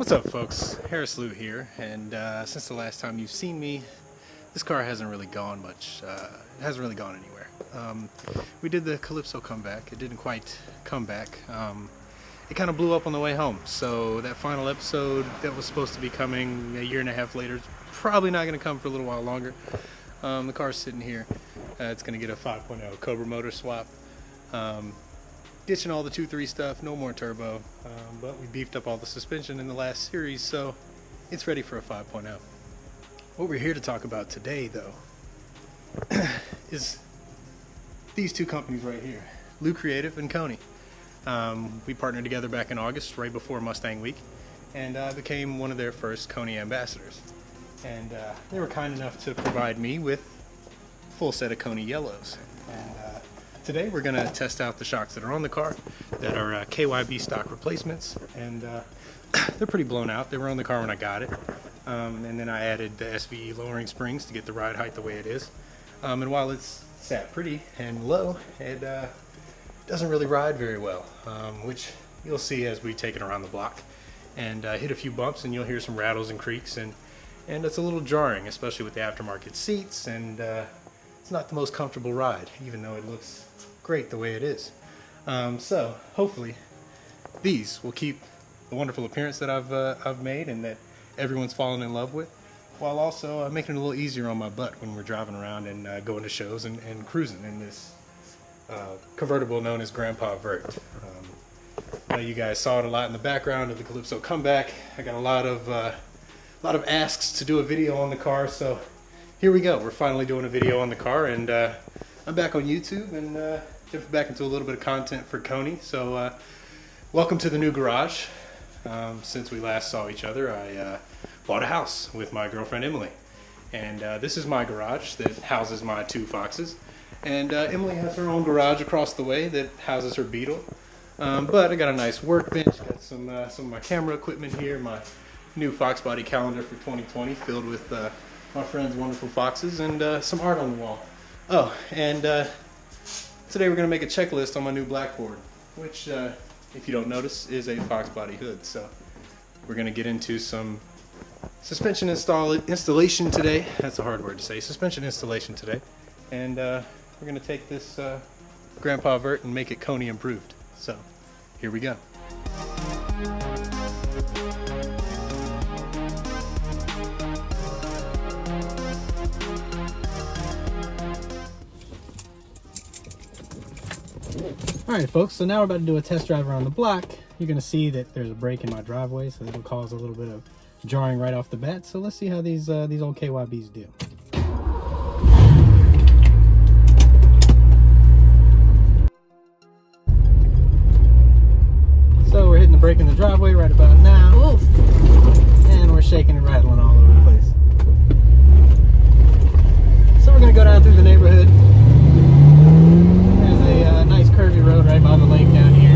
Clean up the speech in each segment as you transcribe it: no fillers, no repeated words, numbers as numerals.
What's up, folks? Harris Lou here, and since the last time you've seen me, this car hasn't really gone much. It hasn't really gone anywhere. We did the Calypso comeback. It didn't quite come back. It kind of blew up on the way home, so that final episode that was supposed to be coming a year and a half later is probably not going to come for a little while longer. The car's sitting here. It's going to get a 5.0 Cobra motor swap. Ditching all the 2.3 stuff, no more turbo, but we beefed up all the suspension in the last series, so it's ready for a 5.0. What we're here to talk about today, though, is these two companies right here, Lou Creative and Koni. We partnered together back in August, right before Mustang Week, and I became one of their first Koni ambassadors. And they were kind enough to provide me with a full set of Koni yellows. And today we're going to test out the shocks that are on the car that are KYB stock replacements, and they're pretty blown out. They were on the car when I got it, and then I added the SVE lowering springs to get the ride height the way it is. And while it's sat pretty and low, it doesn't really ride very well, which you'll see as we take it around the block and hit a few bumps, and you'll hear some rattles and creaks, and it's a little jarring, especially with the aftermarket seats, and it's not the most comfortable ride, even though it looks great the way it is. So hopefully these will keep the wonderful appearance that I've made and that everyone's fallen in love with, while also making it a little easier on my butt when we're driving around and going to shows and cruising in this convertible known as Grandpa Vert. I know you guys saw it a lot in the background of the Calypso comeback. I got a lot of asks to do a video on the car, so here we go. We're finally doing a video on the car, and I'm back on YouTube and jumping back into a little bit of content for Koni. So welcome to the new garage. Since we last saw each other, I bought a house with my girlfriend Emily, and this is my garage that houses my two Foxes, and Emily has her own garage across the way that houses her Beetle. But I got a nice workbench, got some of my camera equipment here, my new Fox body calendar for 2020 filled with my friend's wonderful Foxes, and some art on the wall. Oh, and today we're going to make a checklist on my new blackboard, which, if you don't notice, is a Fox body hood. So we're going to get into some suspension installation today. That's a hard word to say. Suspension installation today. And we're going to take this Grandpa Vert and make it Koni improved. So here we go. Alright folks, so now we're about to do a test drive around the block. You're going to see that there's a break in my driveway, so that'll cause a little bit of jarring right off the bat. So let's see how these old KYBs do. So we're hitting the brake in the driveway right about now. Oof. And we're shaking and rattling all over the place. So we're going to go down through the neighborhood. Nice curvy road right by the lake down here,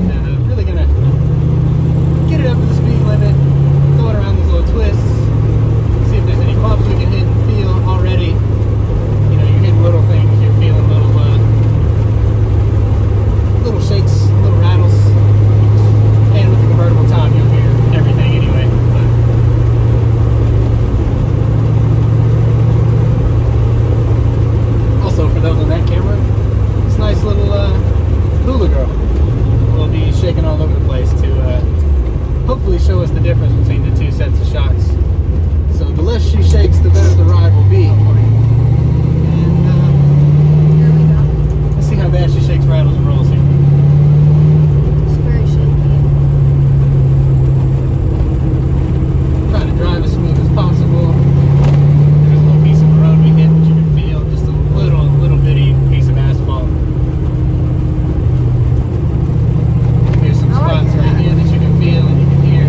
and really gonna get it up to the speed limit, throw it around these little twists, see if there's any bumps we can hit and feel already. You know, you're hitting little things, you're feeling little shakes, little rattles, and with the convertible top you'll hear everything anyway. Also, for those on that camera, this nice little hula girl will be shaking all over the place to hopefully show us the difference between the two sets of shocks. So the less she shakes, the better the ride will be. And here we go. Let's see how bad she shakes, rattles, and rolls here. It's very shaky. Trying to drive as smooth as possible. There's a little piece of the road we hit that you can feel, just a little bitty piece of asphalt. There's some spots right here that you can feel and you can hear.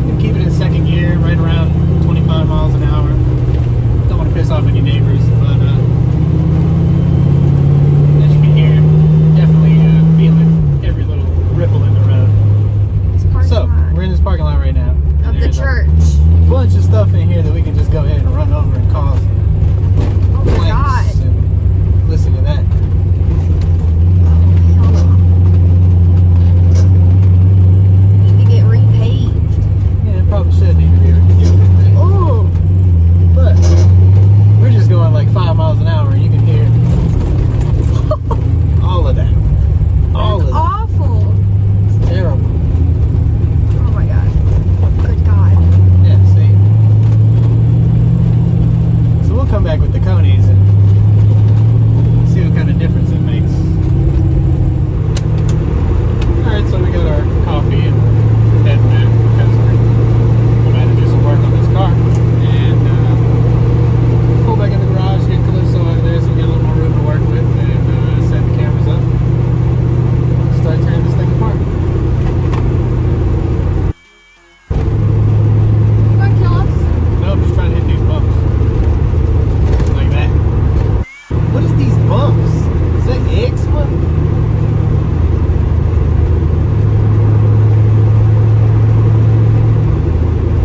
You can keep it in second gear, right around 25 miles an hour. Don't want to piss off any neighbors, but as you can hear, definitely feeling every little ripple in the road. So, we're in this parking lot right now. Of the church. A bunch of stuff in here that we can just go ahead and run over and cause. Oh my God. Koni's and see what kind of difference it makes. Alright, so we got our coffee and heading back because I'm about to do some work on this car. And pull back in the garage, get Calypso out of there so we got a little more room to work with, and set the cameras up. Start tearing this thing apart. You gonna kill us? No, I'm just trying to hit these bumps. Like that. What is these bumps? Is that eczema?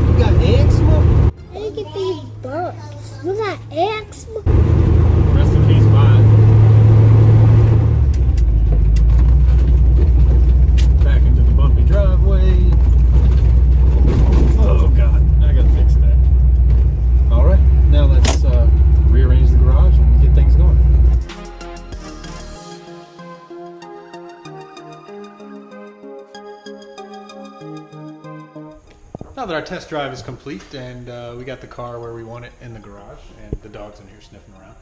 You got eczema? How do you get these bumps? You got eczema? Rest in peace, mine. Back into the bumpy driveway. Oh God, I gotta fix that. All right, now let's rearrange the garage and get things going. Now that our test drive is complete and we got the car where we want it in the garage and the dog's in here sniffing around,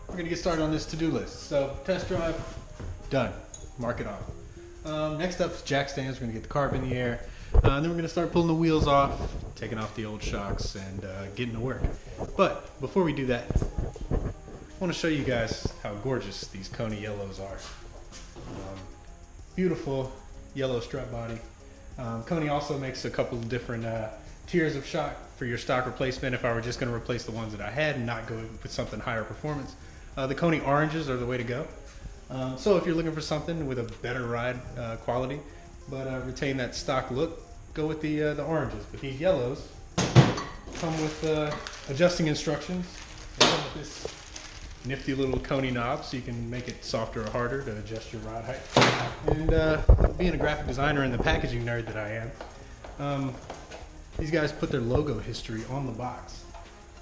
we're gonna get started on this to-do list. So test drive, done, mark it off. Next up is jack stands. We're gonna get the carb in the air. And then we're gonna start pulling the wheels off, taking off the old shocks and getting to work. But before we do that, I wanna show you guys how gorgeous these Koni yellows are. Beautiful yellow strut body. Koni also makes a couple of different tiers of shock for your stock replacement if I were just going to replace the ones that I had and not go with something higher performance. The Koni oranges are the way to go. So if you're looking for something with a better ride quality but retain that stock look, go with the oranges. But these yellows come with adjusting instructions. They come with this nifty little Koni knob so you can make it softer or harder to adjust your rod height. And being a graphic designer and the packaging nerd that I am, these guys put their logo history on the box.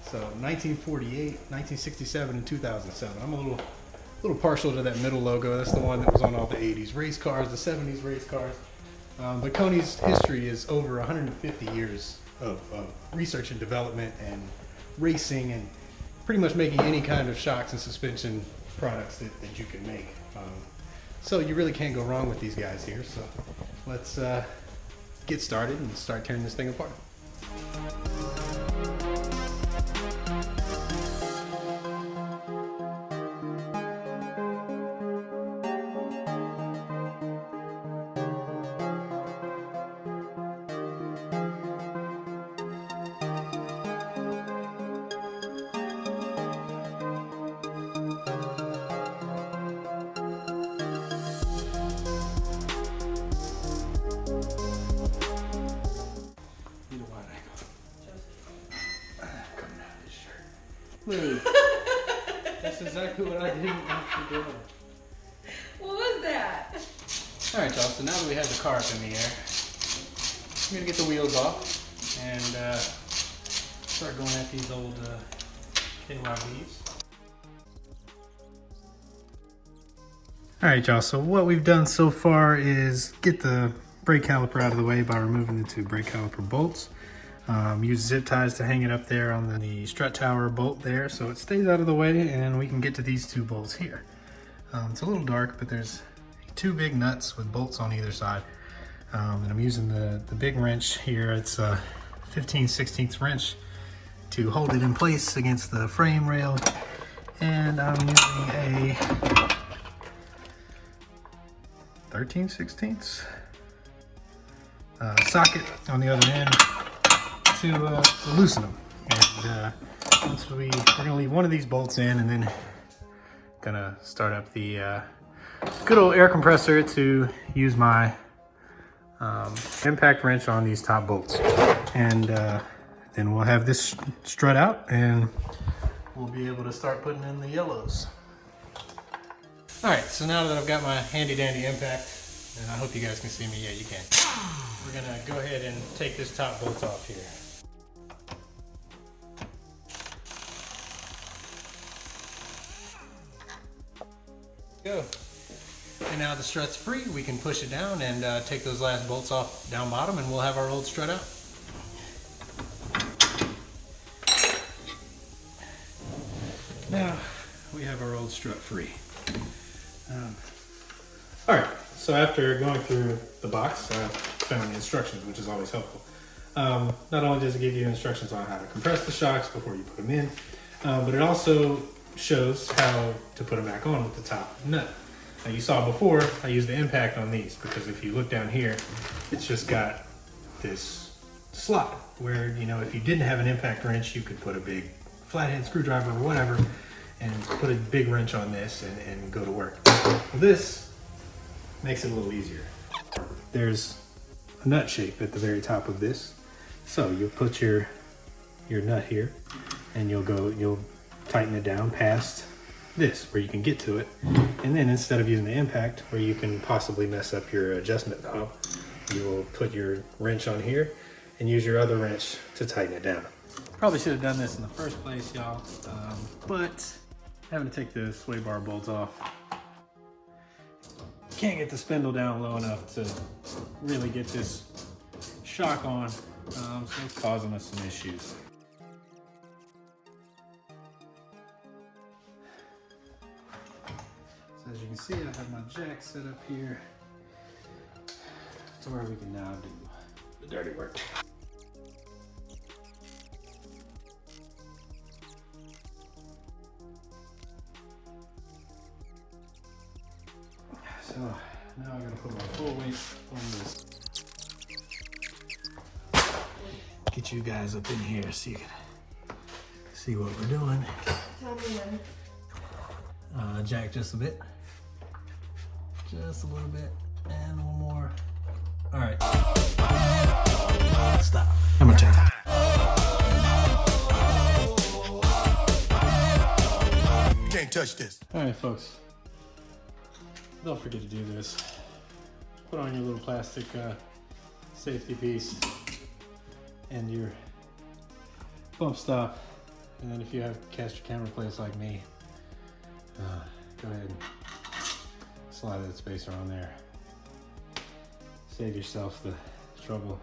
So 1948, 1967, and 2007. I'm a little partial to that middle logo. That's the one that was on all the 80s race cars, the 70s race cars. But Koni's history is over 150 years of research and development and racing and pretty much making any kind of shocks and suspension products that you can make. So you really can't go wrong with these guys here. So let's get started and start tearing this thing apart. That's exactly what I didn't want to do. What was that? Alright y'all, so now that we have the car up in the air, I'm going to get the wheels off and start going at these old KYBs. Alright y'all, so what we've done so far is get the brake caliper out of the way by removing the two brake caliper bolts. Use zip ties to hang it up there on the strut tower bolt there so it stays out of the way, and we can get to these two bolts here. It's a little dark, but there's two big nuts with bolts on either side. And I'm using the big wrench here. It's a 15/16 wrench to hold it in place against the frame rail. And I'm using a 13/16 socket on the other end to loosen them. And once we're gonna leave one of these bolts in, and then gonna start up the good old air compressor to use my impact wrench on these top bolts. And then we'll have this strut out and we'll be able to start putting in the yellows. All right, so now that I've got my handy dandy impact, and I hope you guys can see me. Yeah, you can. We're gonna go ahead and take this top bolt off here. Go. And now the strut's free, we can push it down and take those last bolts off down bottom, and we'll have our old strut out. have our old strut free. All right, so after going through the box, I found the instructions, which is always helpful. Not only does it give you instructions on how to compress the shocks before you put them in, but it also shows how to put them back on with the top nut. Now you saw before, I used the impact on these because if you look down here, it's just got this slot where, you know, if you didn't have an impact wrench, you could put a big flathead screwdriver or whatever and put a big wrench on this and go to work. Well, this makes it a little easier. There's a nut shape at the very top of this. So you'll put your nut here and you'll tighten it down past this where you can get to it. And then instead of using the impact where you can possibly mess up your adjustment knob, you will put your wrench on here and use your other wrench to tighten it down. Probably should have done this in the first place, y'all, but having to take the sway bar bolts off. Can't get the spindle down low enough to really get this shock on, so it's causing us some issues. So as you can see, I have my jack set up here to where we can now do the dirty work. So now I'm going to put my full weight on this. Get you guys up in here so you can see what we're doing. Tell me when. Jack just a bit. Just a little bit. And one more. All right. Stop. Hammer time. You can't touch this. All right, folks. Don't forget to do this. Put on your little plastic safety piece and your bump stop. And then if you have cast your camera plates like me, go ahead and slide that spacer on there. Save yourself the trouble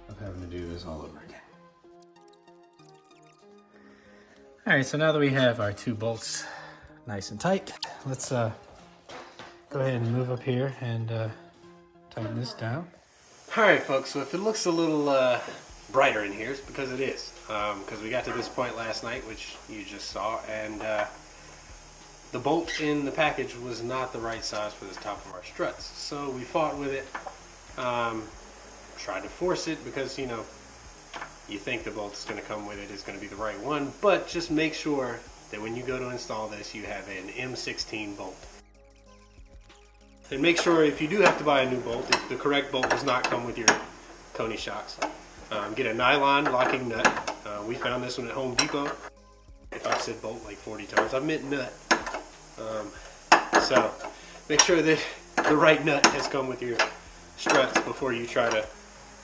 of having to do this all over again. All right, so now that we have our two bolts nice and tight, let's go ahead and move up here and tighten this down. All right, folks, so if it looks a little brighter in here, it's because it is. Because we got to this point last night, which you just saw, and the bolt in the package was not the right size for the top of our struts. So we fought with it, tried to force it because, you know, you think the bolt that's going to come with it is going to be the right one, but just make sure that when you go to install this, you have an M16 bolt. And make sure if you do have to buy a new bolt, if the correct bolt does not come with your Koni shocks, get a nylon locking nut. We found this one at Home Depot. If I've said bolt like 40 times, I meant nut. So make sure that the right nut has come with your struts before you try to,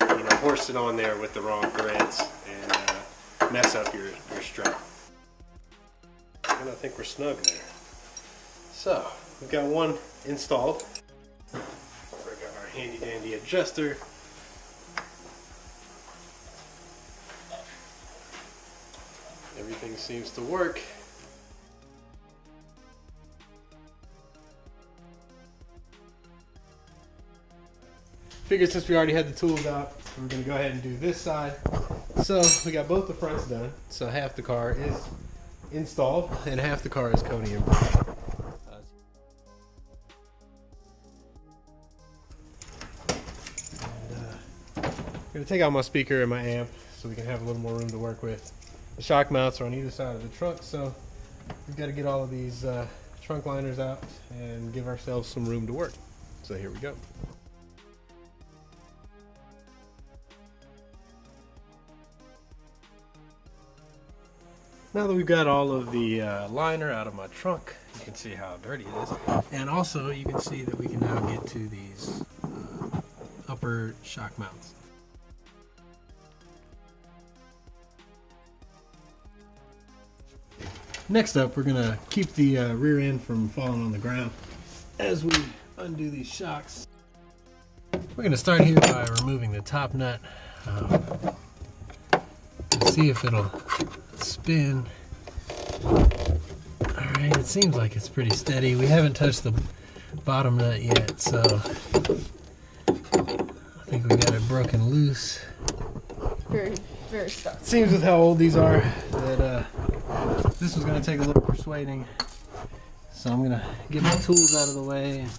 you know, horse it on there with the wrong threads and mess up your strut. And I think we're snug there. So we've got one installed. We've got our handy dandy adjuster. Everything seems to work. Figured since we already had the tools out, we're going to go ahead and do this side. So we got both the fronts done. So half the car is installed and half the car is Koni and Vert. I'm going to take out my speaker and my amp so we can have a little more room to work with. The shock mounts are on either side of the trunk, so we've got to get all of these trunk liners out and give ourselves some room to work. So here we go. Now that we've got all of the liner out of my trunk, you can see how dirty it is. And also you can see that we can now get to these upper shock mounts. Next up, we're gonna keep the rear end from falling on the ground as we undo these shocks. We're gonna start here by removing the top nut. See if it'll spin. Alright, it seems like it's pretty steady. We haven't touched the bottom nut yet, so I think we got it broken loose. Very, very stuck. It seems with how old these are that this was going to take a little persuading. So I'm going to get my tools out of the way and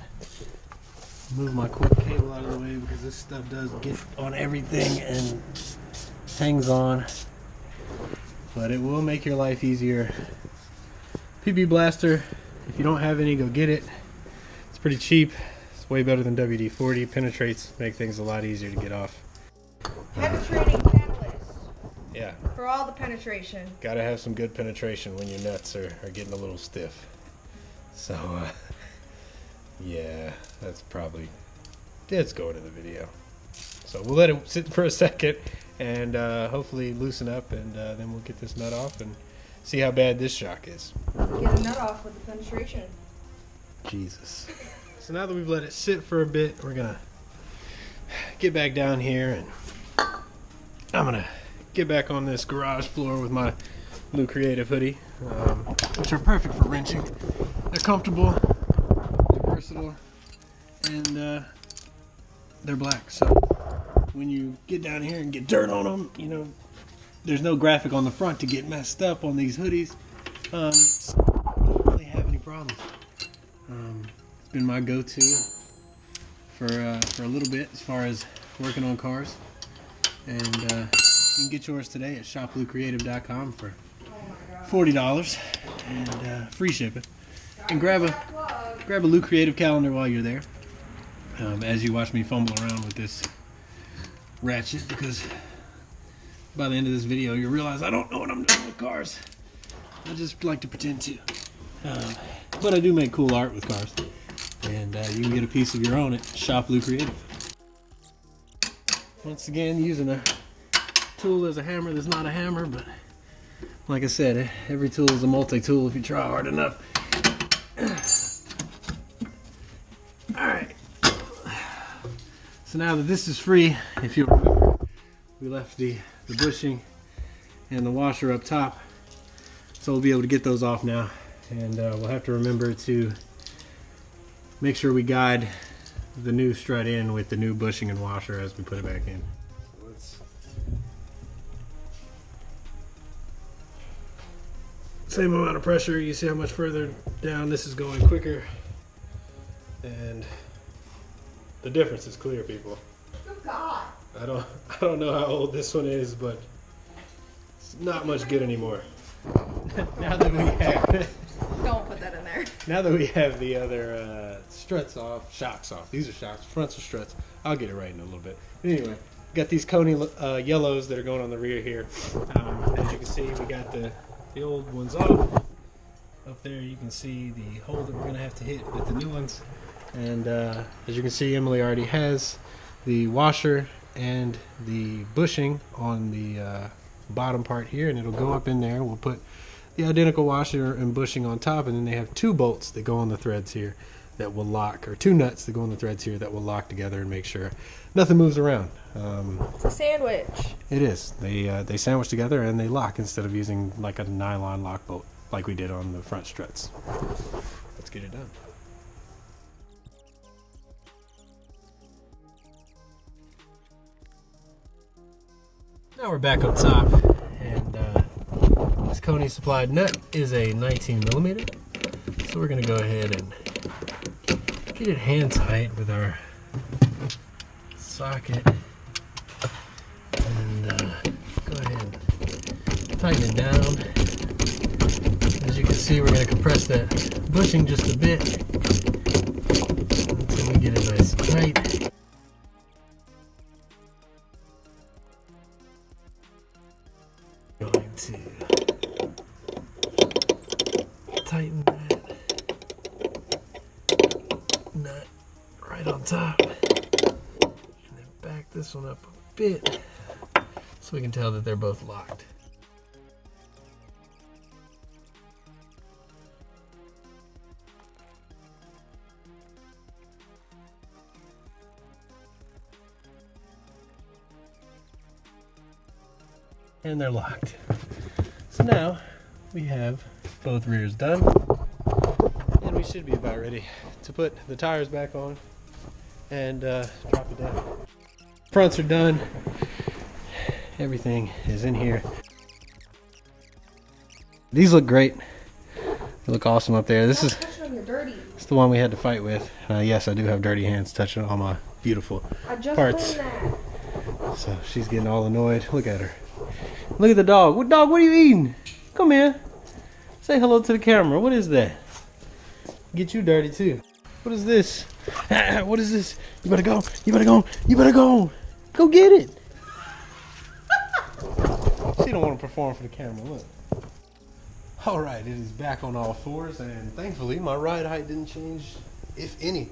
move my cord cable out of the way because this stuff does get on everything and hangs on. But it will make your life easier. PB Blaster, if you don't have any, go get it. It's pretty cheap. It's way better than WD-40. Penetrates, make things a lot easier to get off. Penetrating catalyst Yeah, for all the penetration. gotta have some good penetration when your nuts are getting a little stiff. So, yeah, that's probably, it's going in the video. So we'll let it sit for a second and hopefully loosen up, and then we'll get this nut off and see how bad this shock is. Get a nut off with the penetration. Jesus. So now that we've let it sit for a bit, we're gonna get back down here and I'm gonna get back on this garage floor with my Blue Creative hoodie, which are perfect for wrenching. They're comfortable, they're versatile, and they're black. So when you get down here and get dirt on them, you know, there's no graphic on the front to get messed up on these hoodies. So don't really have any problems. It's been my go-to for a little bit as far as working on cars, and you can get yours today at shopbluecreative.com for $40 and free shipping. And grab a Blue Creative calendar while you're there, as you watch me fumble around with this ratchet, because by the end of this video you'll realize I don't know what I'm doing with cars. I just like to pretend to. But I do make cool art with cars, and you can get a piece of your own at Shop Blue Creative. Once again, using a tool as a hammer that's not a hammer, but like I said, every tool is a multi-tool if you try hard enough. Alright, so now that this is free, if you'll remember, we left the bushing and the washer up top, so we'll be able to get those off now, and we'll have to remember to make sure we guide the new strut in with the new bushing and washer as we put it back in. Same amount of pressure. You see how much further down this is going quicker, and the difference is clear, people. Oh God! I don't know how old this one is, but it's not much good anymore. Now that we have Don't put that in there. now that we have the other struts off, shocks off. These are shocks, fronts are struts. I'll get it right in a little bit. But anyway, got these Koni yellows that are going on the rear here. As you can see, we got the old ones off. Up there you can see the hole that we're going to have to hit with the new ones. And as you can see, Emily already has the washer and the bushing on the bottom part here, and it'll go up in there. We'll put the identical washer and bushing on top, and then they have two bolts that go on the threads here that will lock, or two nuts that go on the threads here that will lock together and make sure nothing moves around. It's a sandwich. It is. They sandwich together and they lock instead of using like a nylon lock bolt like we did on the front struts. Let's get it done. Now we're back up top, and this Koni supplied nut is a 19mm, so we're going to go ahead and get it hand tight with our socket, and go ahead and tighten it down. As you can see, we're going to compress that bushing just a bit until we get it nice and tight. Going to tighten that nut right on top, and then back this one up a bit so we can tell that they're both locked. And they're locked. So now we have both rears done. we should be about ready to put the tires back on and drop it down. Fronts are done. Everything is in here. These look great. They look awesome up there. This is it's the one we had to fight with. Yes, I do have dirty hands touching all my beautiful parts. So she's getting all annoyed. Look at her. Look at the dog. What dog? What are you eating? Come here. Say hello to the camera. What is that? Get you dirty too. What is this? What is this? You better go. You better go. You better go. Go get it. She don't want to perform for the camera. Look. All right, it is back on all fours, and thankfully my ride height didn't change, if any.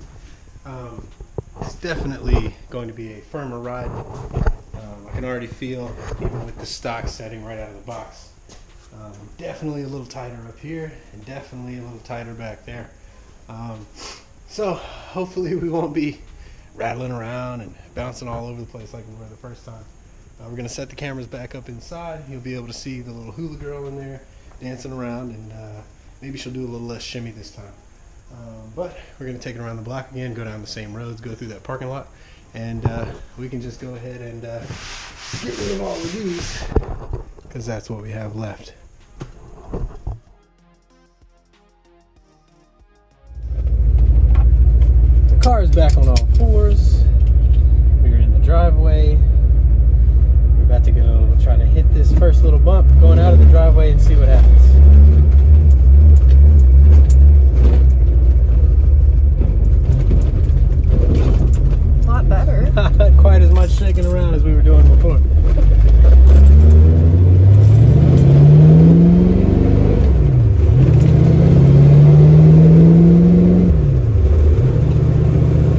It's definitely going to be a firmer ride. I can already feel, even with the stock setting right out of the box, definitely a little tighter up here, and definitely a little tighter back there. So hopefully we won't be rattling around and bouncing all over the place like we were the first time. We're going to set the cameras back up inside. You'll be able to see the little hula girl in there dancing around, and maybe she'll do a little less shimmy this time. But we're going to take it around the block again, go down the same roads, go through that parking lot, and we can just go ahead and get rid of all of these, because that's what we have left. The car is back on all fours. We're in the driveway. We're about to go try to hit this first little bump going out of the driveway and see what happens. A lot better. Not quite as much shaking around as we were doing before.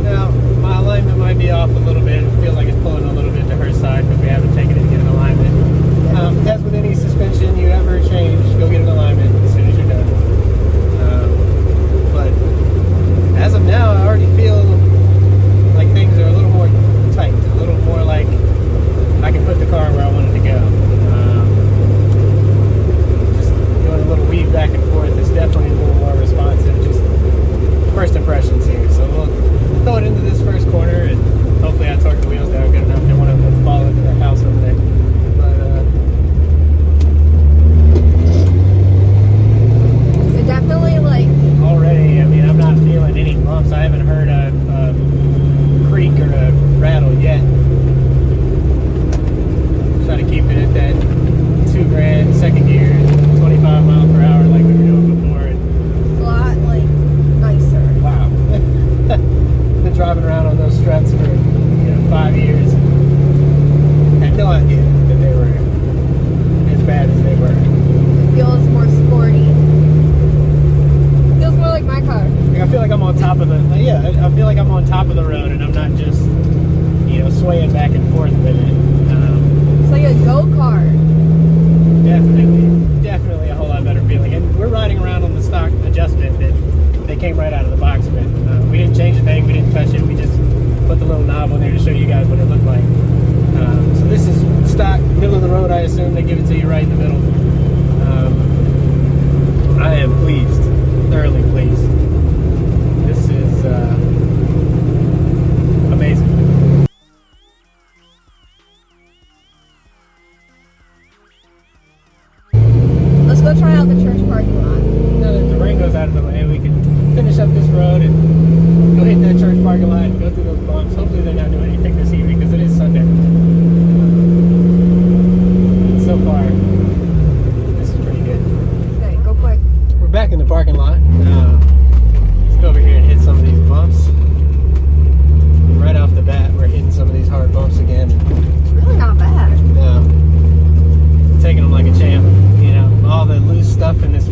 Now, my alignment might be off a little bit. It feels like it's pulling a little bit to her side because we haven't taken it to get an alignment. As with any suspension you ever change, go get an alignment as soon as you're done. But as of now, I already feel like things are a little more tight, a little more like I can put the car where I want it to go. Just doing a little weave back and forth is definitely a little more responsive. Just first impressions here. So we'll throw it into this first corner, and hopefully I torque the wheels down good enough that one of them will fall into the house over there. It definitely like Already, I mean, I'm not feeling any bumps. I haven't heard a creak or a rattle yet. Try to keep it at that 2 grand, second gear, 25 miles per hour like we were doing before. it's a lot like nicer. Wow. Been driving around on those struts for 5 years. Had no idea that they were as bad as they were. It feels more sporty. It feels more like my car. Like, I feel like I'm on top of the I feel like I'm on top of the road and I'm not just swaying back and forth with it. It's like a go-kart. Definitely a whole lot better feeling. And we're riding around on the stock adjustment that they came right out of the box with. We didn't change a thing, we didn't touch it, we just put the little knob on there to show you guys what it looked like. So this is stock, middle of the road, I assume. They give it to you right in the middle. I am pleased, thoroughly pleased. This is amazing. Let's go try out the church parking lot. Now that the rain goes out of the way, we can finish up this road and go hit that church parking lot and go through those bumps. Hopefully they're not doing anything this evening because it is Sunday. So far, this is pretty good. Okay, go quick. We're back in the parking lot. Let's go over here and hit some of these bumps. Right off the bat, we're hitting some of these hard bumps again. It's really not bad. Taking them like a champ. All the loose stuff in this